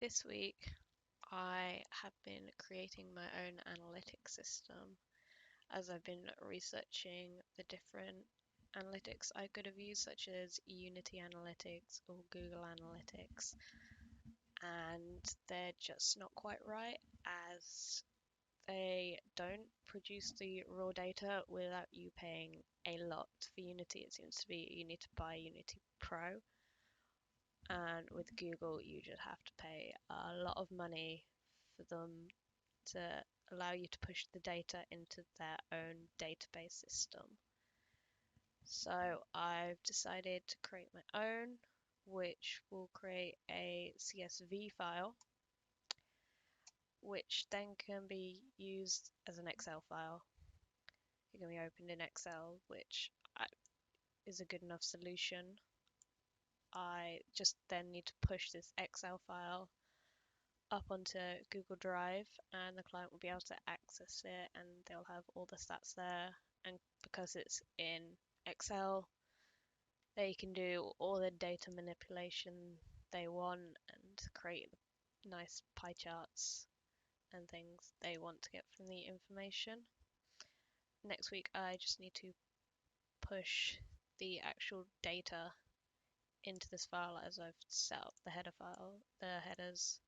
This week, I have been creating my own analytics system as I've been researching the different analytics I could have used, such as Unity Analytics or Google Analytics, and they're just not quite right as they don't produce the raw data without you paying a lot. For Unity, it seems to be you need to buy Unity Pro, and with Google, you just have to pay a lot of money for them to allow you to push the data into their own database system. So I've decided to create my own, which will create a CSV file, which then can be used as an Excel file. It can be opened in Excel, which is a good enough solution. I just then need to push this Excel file up onto Google Drive, and the client will be able to access it, and they'll have all the stats there. And because it's in Excel, they can do all the data manipulation they want and create nice pie charts and things they want to get from the information. Next week, I just need to push the actual data into this file as I've set up the header file, the headers